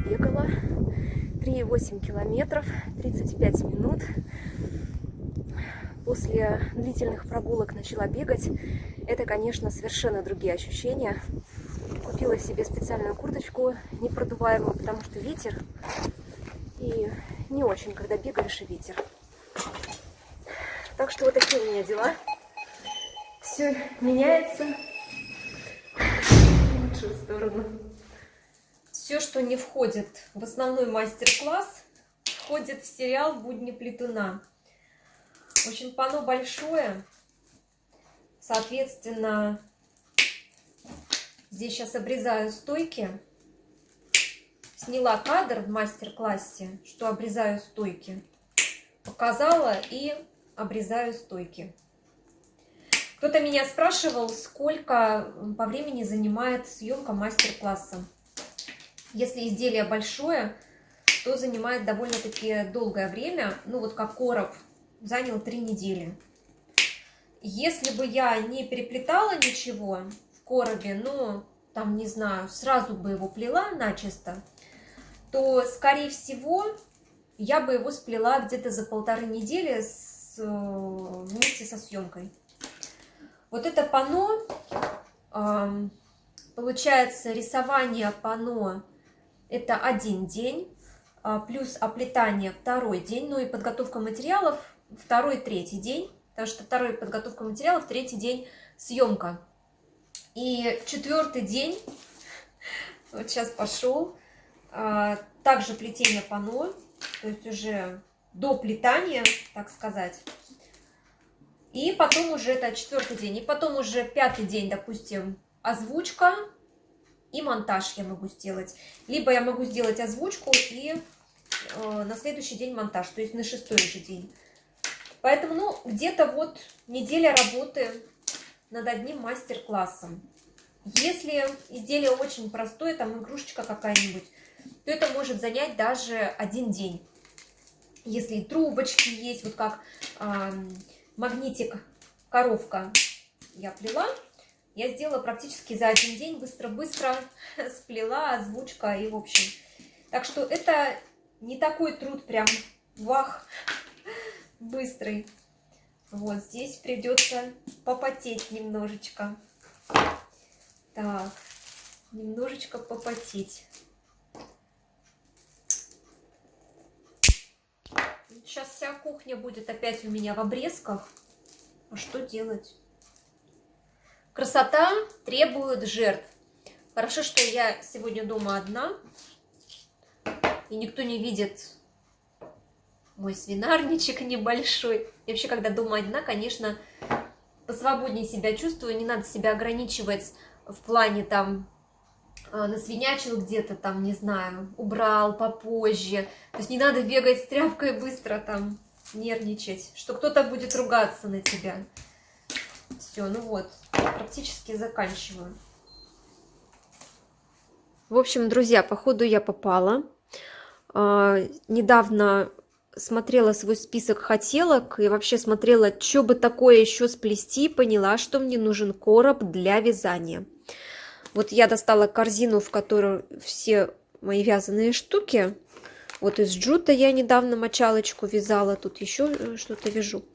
побегала. 3,8 километров, 35 минут. После длительных прогулок начала бегать. Это, конечно, совершенно другие ощущения. Купила себе специальную курточку непродуваемую, потому что ветер. И не очень, когда бегаешь и ветер. Так что вот такие у меня дела. Все меняется в лучшую сторону. Все, что не входит в основной мастер-класс, входит в сериал «Будни плетуна». В общем, панно большое. Соответственно, здесь сейчас обрезаю стойки. Сняла кадр в мастер-классе, что обрезаю стойки. Показала и обрезаю стойки. Кто-то меня спрашивал, сколько по времени занимает съемка мастер-класса. Если изделие большое, то занимает довольно-таки долгое время. Ну вот как короб занял 3 недели. Если бы я не переплетала ничего в коробе, ну там не знаю, сразу бы его плела начисто, то скорее всего я бы его сплела где-то за 1,5 недели вместе со съемкой. Вот это панно, получается, рисование панно это 1 день, плюс оплетание 2-й день, ну и подготовка материалов 2-й, 3-й день, потому что 2-й подготовка материалов, 3-й день съемка. И 4-й день, вот сейчас пошел, также плетение панно, то есть уже до плетания, так сказать. И потом уже это 4-й день. И потом уже 5-й день, допустим, озвучка и монтаж я могу сделать. Либо я могу сделать озвучку и на следующий день монтаж, то есть на 6-й же день. Поэтому, ну, где-то вот неделя работы над одним мастер-классом. Если изделие очень простое, там игрушечка какая-нибудь, то это может занять даже 1 день. Если и трубочки есть, вот как магнитик коровка я плела, я сделала практически за 1 день, быстро-быстро сплела, озвучка и в общем. Так что это не такой труд прям вах, быстрый. Вот здесь придется попотеть немножечко. Так, немножечко попотеть. Сейчас вся кухня будет опять у меня в обрезках. А что делать? Красота требует жертв. Хорошо, что я сегодня дома одна. И никто не видит мой свинарничек небольшой. И вообще, когда дома одна, конечно, посвободнее себя чувствую. Не надо себя ограничивать в плане там насвинячил где-то там, не знаю, убрал попозже. То есть не надо бегать с тряпкой быстро там, нервничать, что кто-то будет ругаться на тебя. Все, ну вот, практически заканчиваю. В общем, друзья, походу я попала. Недавно смотрела свой список хотелок и вообще смотрела, что бы такое еще сплести, поняла, что мне нужен короб для вязания. Вот я достала корзину, в которой все мои вязаные штуки. Вот из джута я недавно мочалочку вязала, тут еще что-то вяжу.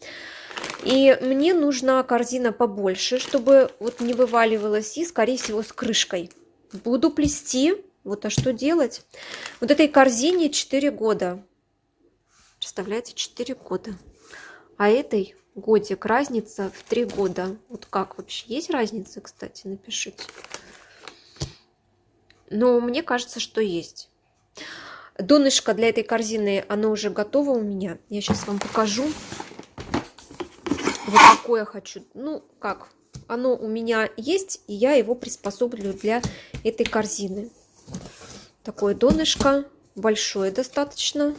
И мне нужна корзина побольше, чтобы вот не вываливалась, и, скорее всего, с крышкой. Буду плести. Вот, а что делать? Вот этой корзине 4 года. Представляете, 4 года. А этой годик, разница в 3 года. Вот как вообще? Есть разница, кстати, напишите. Но мне кажется, что есть. Донышко для этой корзины, оно уже готово у меня. Я сейчас вам покажу. Вот какое я хочу. Ну, как? Оно у меня есть, и я его приспособлю для этой корзины. Такое донышко. Большое достаточно.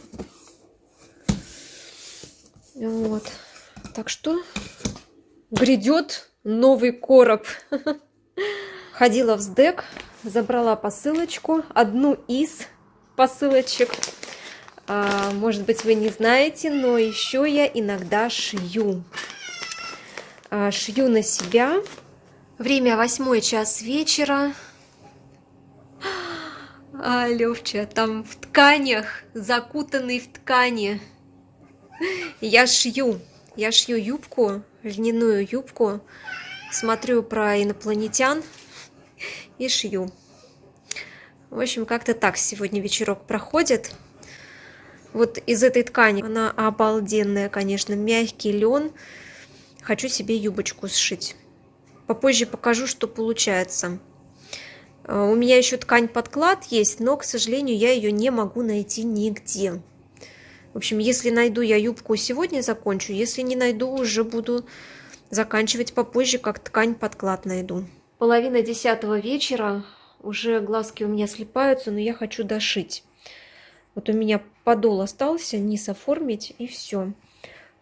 Вот. Так что грядет новый короб. Ходила в СДЭК, забрала посылочку. Одну из посылочек. Может быть, вы не знаете, но еще я иногда шью. Шью на себя. Время 8 час вечера. А Левча там в тканях, закутанный в ткани. Я шью юбку, льняную юбку, смотрю про инопланетян и шью. В общем, как-то так сегодня вечерок проходит. Вот из этой ткани, она обалденная, конечно, мягкий лен. Хочу себе юбочку сшить. Попозже покажу, что получается. У меня еще ткань-подклад есть, но, к сожалению, я ее не могу найти нигде. В общем, если найду я юбку, сегодня закончу. Если не найду, уже буду заканчивать попозже, как ткань-подклад найду. 9:30 вечера. Уже глазки у меня слипаются, но я хочу дошить. Вот у меня подол остался, низ оформить, и все.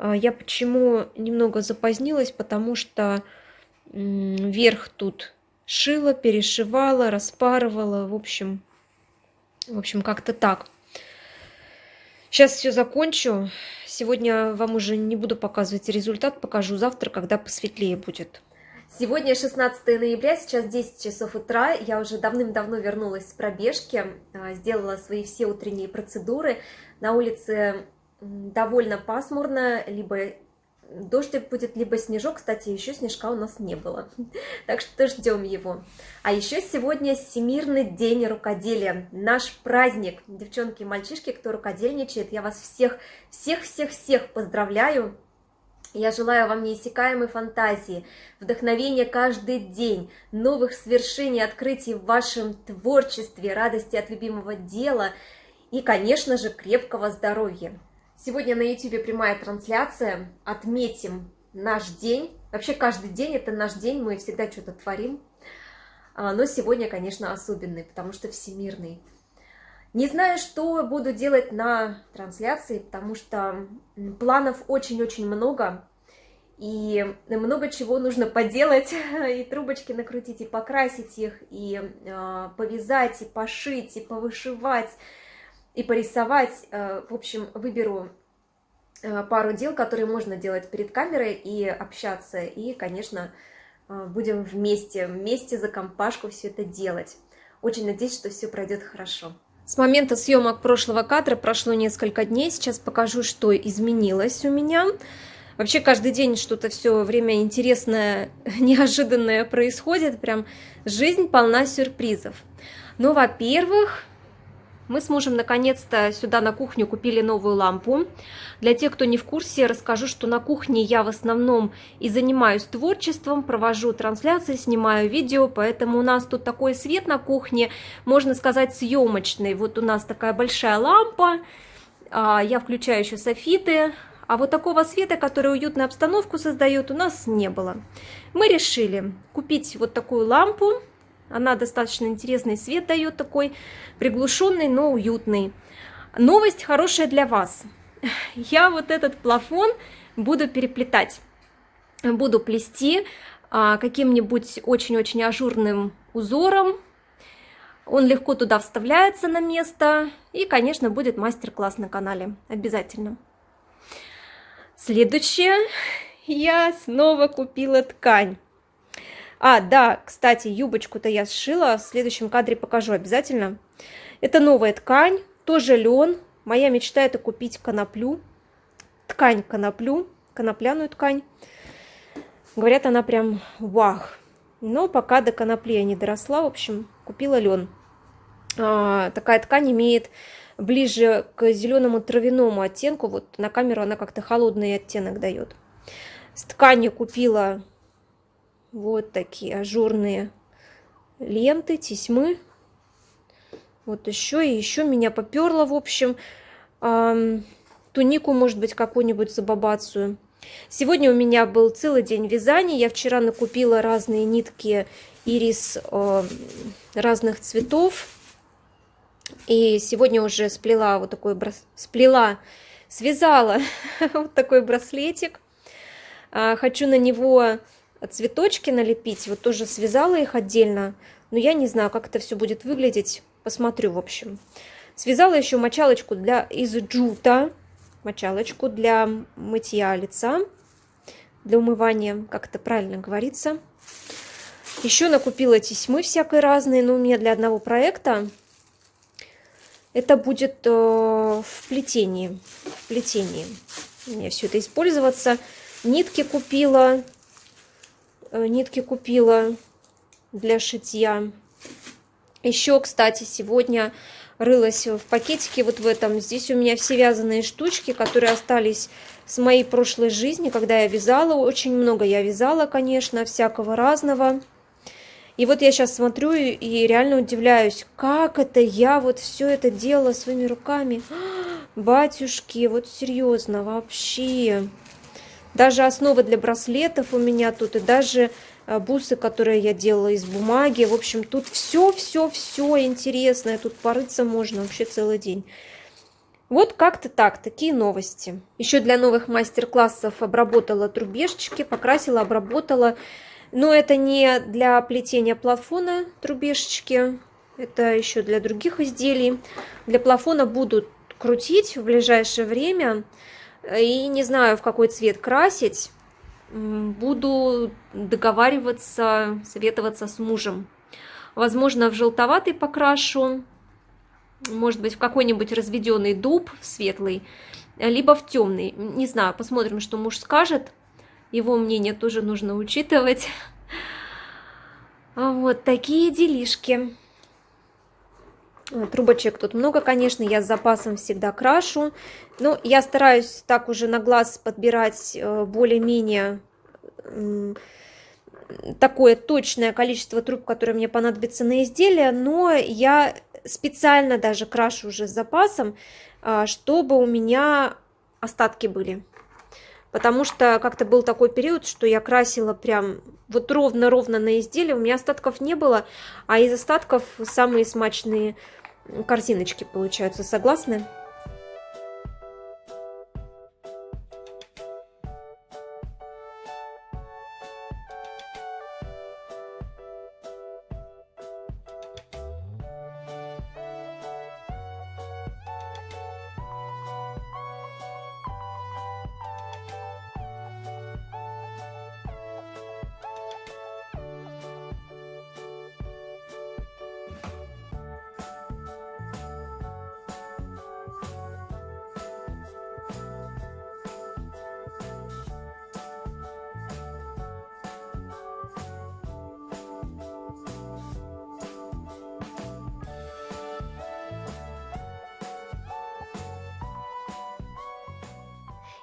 Я почему немного запозднилась, потому что верх тут шила, перешивала, распарывала. В общем, как-то так. Сейчас все закончу. Сегодня вам уже не буду показывать результат, покажу завтра, когда посветлее будет. Сегодня 16 ноября, сейчас 10 часов утра. Я уже давным-давно вернулась с пробежки, сделала свои все утренние процедуры. На улице довольно пасмурно, либо дождик будет, либо снежок. Кстати, еще снежка у нас не было, так что ждем его. А еще сегодня Всемирный день рукоделия, наш праздник. Девчонки и мальчишки, кто рукодельничает, я вас всех поздравляю. Я желаю вам неиссякаемой фантазии, вдохновения каждый день, новых свершений, открытий в вашем творчестве, радости от любимого дела и, конечно же, крепкого здоровья. Сегодня на YouTube прямая трансляция. Отметим наш день. Вообще каждый день это наш день, мы всегда что-то творим. Но сегодня, конечно, особенный, потому что всемирный. Не знаю, что буду делать на трансляции, потому что планов очень-очень много. И много чего нужно поделать, и трубочки накрутить, и покрасить их, и повязать, и пошить, и повышивать, и порисовать. В общем, выберу пару дел, которые можно делать перед камерой и общаться. И, конечно, будем вместе за компашку все это делать. Очень надеюсь, что все пройдет хорошо. С момента съемок прошлого кадра прошло несколько дней. Сейчас покажу, что изменилось у меня. Вообще каждый день что-то все время интересное, неожиданное происходит. Прям жизнь полна сюрпризов. Ну, во-первых, мы с мужем наконец-то сюда на кухню купили новую лампу. Для тех, кто не в курсе, расскажу, что на кухне я в основном и занимаюсь творчеством, провожу трансляции, снимаю видео, поэтому у нас тут такой свет на кухне, можно сказать, съемочный. Вот у нас такая большая лампа, я включаю еще софиты, а вот такого света, который уютную обстановку создает, у нас не было. Мы решили купить вот такую лампу. Она достаточно интересный свет дает, такой приглушенный, но уютный. Новость хорошая для вас. Я вот этот плафон буду переплетать. Буду плести каким-нибудь очень-очень ажурным узором. Он легко туда вставляется на место. И, конечно, будет мастер-класс на канале. Обязательно. Следующее. Я снова купила ткань. Да, кстати, юбочку-то я сшила, в следующем кадре покажу обязательно. Это новая ткань, тоже лен. Моя мечта — это купить коноплю, конопляную ткань. Говорят, она прям вах. Но пока до конопли я не доросла, в общем, купила лен. Такая ткань имеет ближе к зеленому травяному оттенку. Вот на камеру она как-то холодный оттенок дает. С тканью купила вот такие ажурные ленты, тесьмы. Вот еще и еще меня поперло, в общем, тунику, может быть, какую-нибудь забабацию. Сегодня у меня был целый день вязания. Я вчера накупила разные нитки ирис разных цветов. И сегодня уже сплела вот такой связала вот такой браслетик. Хочу на него цветочки налепить, вот тоже связала их отдельно, но я не знаю, как это все будет выглядеть, посмотрю, в общем. Связала еще мочалочку из джута, мочалочку для мытья лица, для умывания, как это правильно говорится. Еще накупила тесьмы всякой разные, но у меня для одного проекта Это будет в плетении. В плетении. Мне все это использоваться. Нитки купила. Нитки купила для шитья. Еще, кстати, сегодня рылась в пакетике вот в этом. Здесь у меня все вязаные штучки, которые остались с моей прошлой жизни, когда я вязала. Очень много я вязала, конечно, всякого разного. И вот я сейчас смотрю и реально удивляюсь, как это я вот все это делала своими руками. Батюшки, вот серьезно, вообще. Даже основы для браслетов у меня тут, и даже бусы, которые я делала из бумаги. В общем, тут все интересное. Тут порыться можно вообще целый день. Вот как-то так, такие новости. Еще для новых мастер-классов обработала трубешечки, покрасила, обработала. Но это не для плетения плафона трубешечки, это еще для других изделий. Для плафона буду крутить в ближайшее время. И не знаю, в какой цвет красить. Буду договариваться, советоваться с мужем. Возможно, в желтоватый покрашу. Может быть, в какой-нибудь разведенный дуб светлый. Либо в темный. Не знаю, посмотрим, что муж скажет. Его мнение тоже нужно учитывать. Вот такие делишки. Трубочек тут много, конечно, я с запасом всегда крашу. Но я стараюсь так уже на глаз подбирать более-менее такое точное количество труб, которое мне понадобится на изделие. Но я специально даже крашу уже с запасом, чтобы у меня остатки были. Потому что как-то был такой период, что я красила прям вот ровно-ровно на изделие. У меня остатков не было, а из остатков самые смачные корзиночки получаются. Согласны?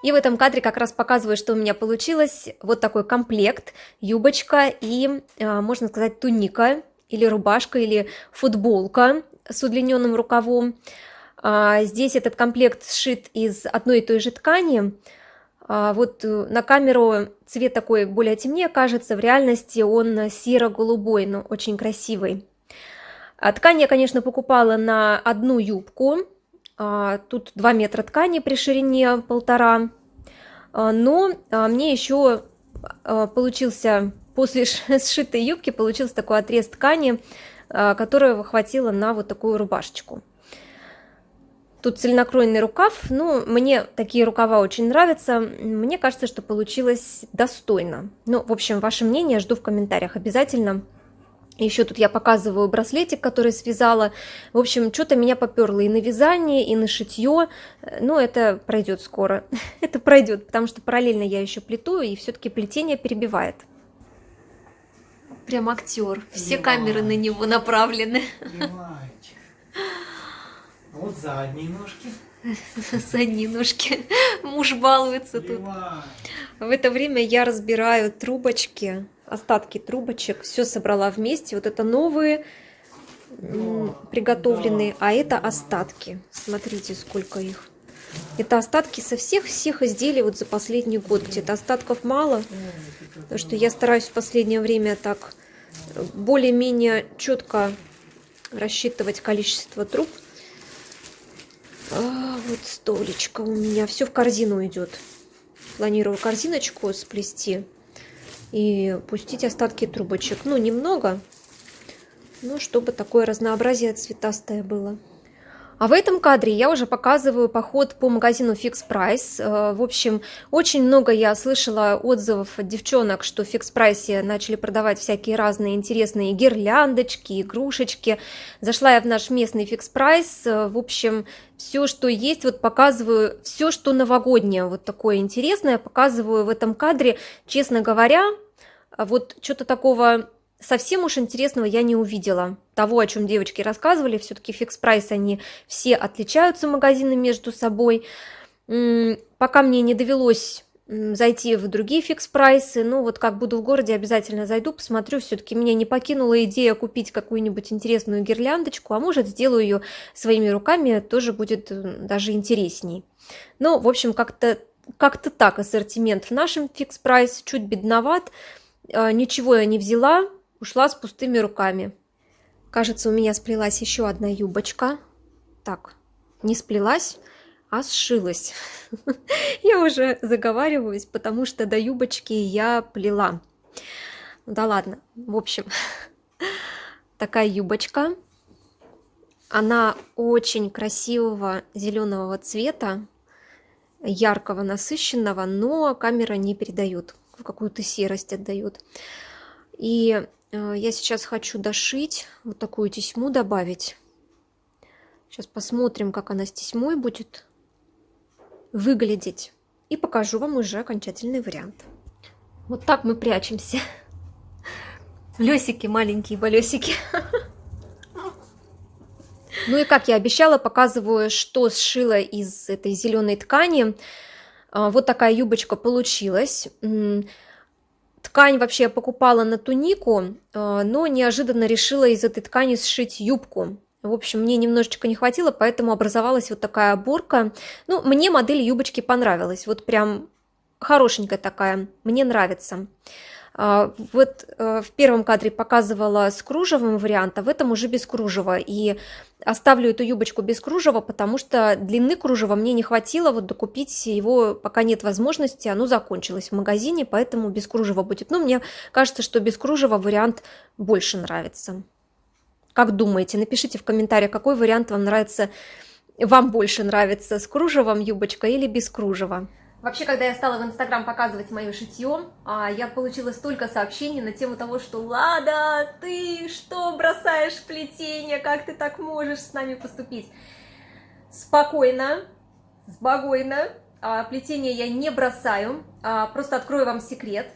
И в этом кадре как раз показываю, что у меня получилось. Вот такой комплект, юбочка и, можно сказать, туника, или рубашка, или футболка с удлиненным рукавом. Здесь этот комплект сшит из одной и той же ткани. Вот на камеру цвет такой более темнее кажется, в реальности он серо-голубой, но очень красивый. Ткань я, конечно, покупала на одну юбку. Тут 2 метра ткани при ширине 1,5. Но мне еще получился, после сшитой юбки, получился такой отрез ткани, которого хватило на вот такую рубашечку. Тут цельнокроенный рукав. Ну, мне такие рукава очень нравятся. Мне кажется, что получилось достойно. Ну, в общем, ваше мнение жду в комментариях обязательно. Еще тут я показываю браслетик, который связала. В общем, что-то меня поперло и на вязание, и на шитье. Но это пройдет скоро. Это пройдет, потому что параллельно я еще плету, и все-таки плетение перебивает. Прям актер. Все камеры на него направлены. Вот задние ножки. Задние ножки. Муж балуется тут. В это время я разбираю трубочки. Остатки трубочек, все собрала вместе. Вот это новые приготовленные, а это остатки. Смотрите, сколько их. Это остатки со всех изделий вот за последний год. Где-то остатков мало, потому что я стараюсь в последнее время так более-менее четко рассчитывать количество труб. Вот столечко у меня. Все в корзину идет. Планирую корзиночку сплести и пустить остатки трубочек. Ну, немного, но чтобы такое разнообразие цветастое было. А в этом кадре я уже показываю поход по магазину Fix Price. В общем, очень много я слышала отзывов от девчонок, что в Fix Price начали продавать всякие разные интересные гирляндочки, игрушечки. Зашла я в наш местный Fix Price. В общем, все, что есть, вот показываю, все, что новогоднее, вот такое интересное, показываю в этом кадре. Честно говоря, вот что-то такого совсем уж интересного я не увидела. Того, о чем девочки рассказывали, все-таки Fix Price, они все отличаются, магазины, между собой. Пока мне не довелось зайти в другие Fix Price, ну вот как буду в городе, обязательно зайду, посмотрю. Все-таки меня не покинула идея купить какую-нибудь интересную гирляндочку, а может сделаю ее своими руками, тоже будет даже интересней. Ну, в общем, как-то так ассортимент в нашем Fix Price, чуть бедноват, ничего я не взяла, ушла с пустыми руками. Кажется, у меня сплелась еще одна юбочка. Так, не сплелась, а сшилась. Я уже заговариваюсь, потому что до юбочки я плела. Да ладно, в общем, такая юбочка. Она очень красивого зеленого цвета, яркого, насыщенного, но камера не передает, какую-то серость отдает. И я сейчас хочу дошить, вот такую тесьму добавить. Сейчас посмотрим, как она с тесьмой будет выглядеть. И покажу вам уже окончательный вариант. Вот так мы прячемся. Лёсики, маленькие болёсики. Ну и как я обещала, показываю, что сшила из этой зеленой ткани. Вот такая юбочка получилась. Ткань вообще я покупала на тунику, но неожиданно решила из этой ткани сшить юбку. В общем, мне немножечко не хватило, поэтому образовалась вот такая оборка. Ну, мне модель юбочки понравилась. Вот прям хорошенькая такая, мне нравится. Вот в первом кадре показывала с кружевом вариант, а в этом уже без кружева. И оставлю эту юбочку без кружева, потому что длины кружева мне не хватило, вот докупить его пока нет возможности, оно закончилось в магазине, поэтому без кружева будет. Но мне кажется, что без кружева вариант больше нравится. Как думаете? Напишите в комментариях, какой вариант вам больше нравится, с кружевом юбочка или без кружева. Вообще, когда я стала в Инстаграм показывать мое шитье, я получила столько сообщений на тему того, что «Лада, ты что бросаешь плетение? Как ты так можешь с нами поступить?» Спокойно, спокойно. Плетение я не бросаю. Просто открою вам секрет.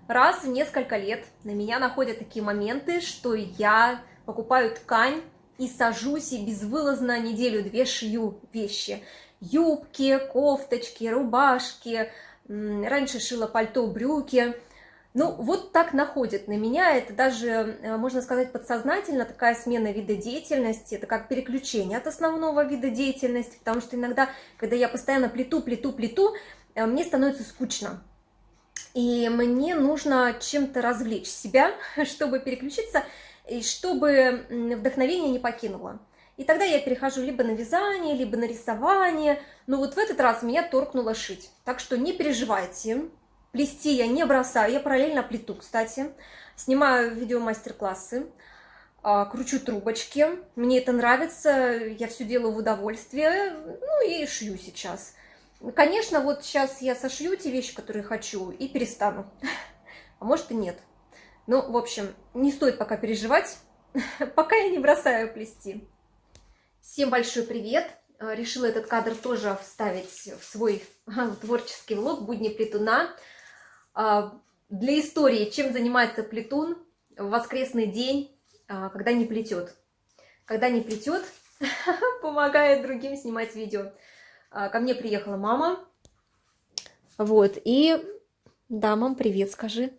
Раз в несколько лет на меня находят такие моменты, что я покупаю ткань и сажусь и безвылазно неделю-две шью вещи. Юбки, кофточки, рубашки, раньше шила пальто, брюки. Ну, вот так находит на меня, это даже, можно сказать, подсознательно такая смена вида деятельности, это как переключение от основного вида деятельности, потому что иногда, когда я постоянно плету, мне становится скучно. И мне нужно чем-то развлечь себя, чтобы переключиться, и чтобы вдохновение не покинуло. И тогда я перехожу либо на вязание, либо на рисование. Но вот в этот раз меня торкнуло шить. Так что не переживайте. Плести я не бросаю. Я параллельно плету, кстати. Снимаю видео-мастер-классы. Кручу трубочки. Мне это нравится. Я все делаю в удовольствие. Ну и шью сейчас. Конечно, вот сейчас я сошью те вещи, которые хочу, и перестану. А может и нет. Ну, в общем, не стоит пока переживать. Пока я не бросаю плести. Всем большой привет! Решила этот кадр тоже вставить в свой творческий влог «Будни плетуна». Для истории, чем занимается плетун в воскресный день, когда не плетет. Когда не плетет, помогает другим снимать видео. Ко мне приехала мама. Вот, и... Да, мам, привет, скажи.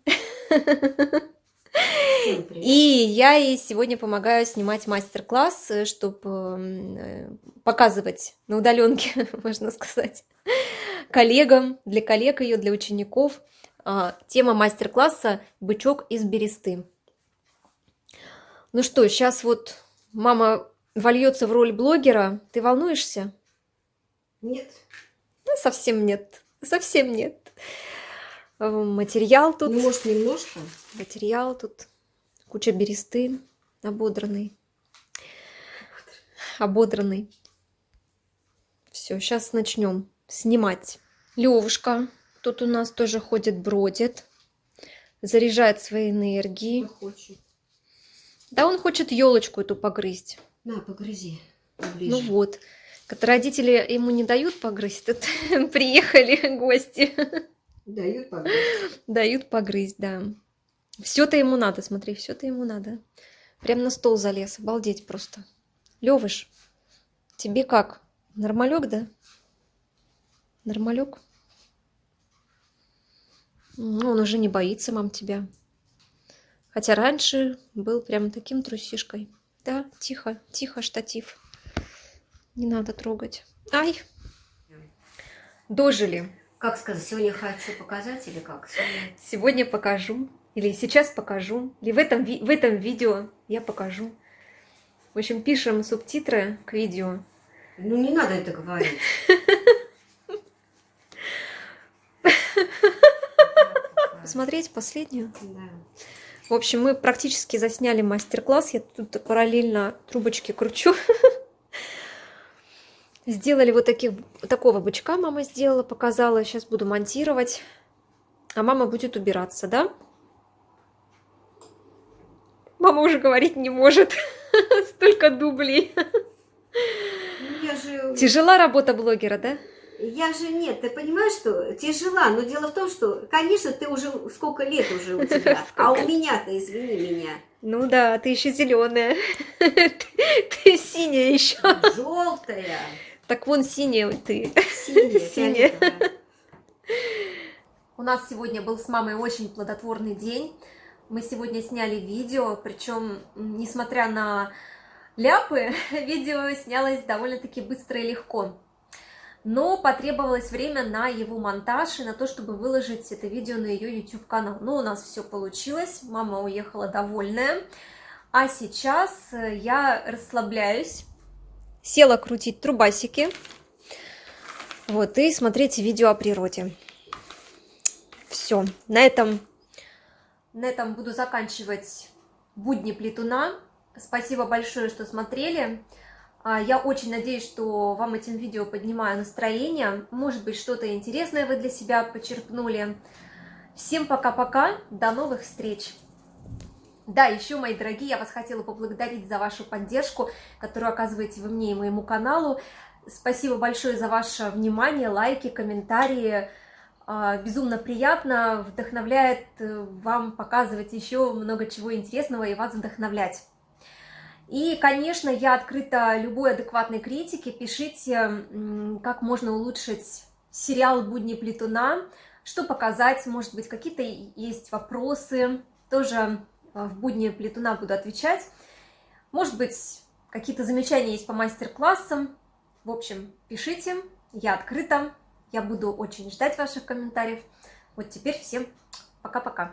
И я ей сегодня помогаю снимать мастер-класс, чтобы показывать на удаленке, можно сказать, коллегам, для коллег ее, для учеников. Тема мастер-класса «Бычок из бересты». Ну что, сейчас вот мама вольется в роль блогера. Ты волнуешься? Нет. Ну, совсем нет. Совсем нет. Материал тут. Ну, может, немножко. Материал тут. Куча бересты. Ободранный. Все, сейчас начнем снимать. Левушка тут у нас тоже ходит, бродит, заряжает свои энергии. Хочу. Да, он хочет елочку эту погрызть. На, погрызи. Ну Ближе. вот. Как родители ему не дают погрызть, тут приехали гости. Дают погрызть. Дают погрызть, да. Все-то ему надо, смотри, все-то ему надо. Прям на стол залез, обалдеть просто. Левыш, тебе как? Нормалек, да? Нормалек? Ну, он уже не боится, мам, тебя. Хотя раньше был прям таким трусишкой. Да, тихо, тихо, штатив. Не надо трогать. Ай! Дожили. Как сказать, сегодня хочу показать или как? Сегодня покажу. Или сейчас покажу. Или в этом видео я покажу. В общем, пишем субтитры к видео. Ну, не надо это говорить. Посмотреть последнюю. Да. В общем, мы практически засняли мастер-класс. Я тут параллельно трубочки кручу. Сделали вот такого бычка мама сделала, показала. Сейчас буду монтировать. А мама будет убираться, да? Мама уже говорить не может. Столько дублей. Ну, я же... Тяжела работа блогера, да? Я же нет, ты понимаешь, что тяжела, но дело в том, что, конечно, ты уже сколько лет уже у тебя, а у меня-то, извини меня. Ну да, ты еще зеленая. Ты синяя еще. Желтая. Так вон синяя ты. Синяя. Синяя. У нас сегодня был с мамой очень плодотворный день. Мы сегодня сняли видео, причем, несмотря на ляпы, видео снялось довольно-таки быстро и легко. Но потребовалось время на его монтаж и на то, чтобы выложить это видео на ее YouTube-канал. Но у нас все получилось, мама уехала довольная. А сейчас я расслабляюсь, села крутить трубасики, вот, и смотреть видео о природе. Все, на этом буду заканчивать будни плетуна. Спасибо большое, что смотрели. Я очень надеюсь, что вам этим видео поднимаю настроение. Может быть, что-то интересное вы для себя почерпнули. Всем пока-пока, до новых встреч! Да, еще, мои дорогие, я вас хотела поблагодарить за вашу поддержку, которую оказываете вы мне и моему каналу. Спасибо большое за ваше внимание, лайки, комментарии. Безумно приятно, вдохновляет вам показывать еще много чего интересного и вас вдохновлять. И, конечно, я открыта любой адекватной критике. Пишите, как можно улучшить сериал «Будни плетуна», что показать, может быть, какие-то есть вопросы. Тоже в «Будни плетуна» буду отвечать. Может быть, какие-то замечания есть по мастер-классам. В общем, пишите, я открыта. Я буду очень ждать ваших комментариев. Вот теперь всем пока-пока.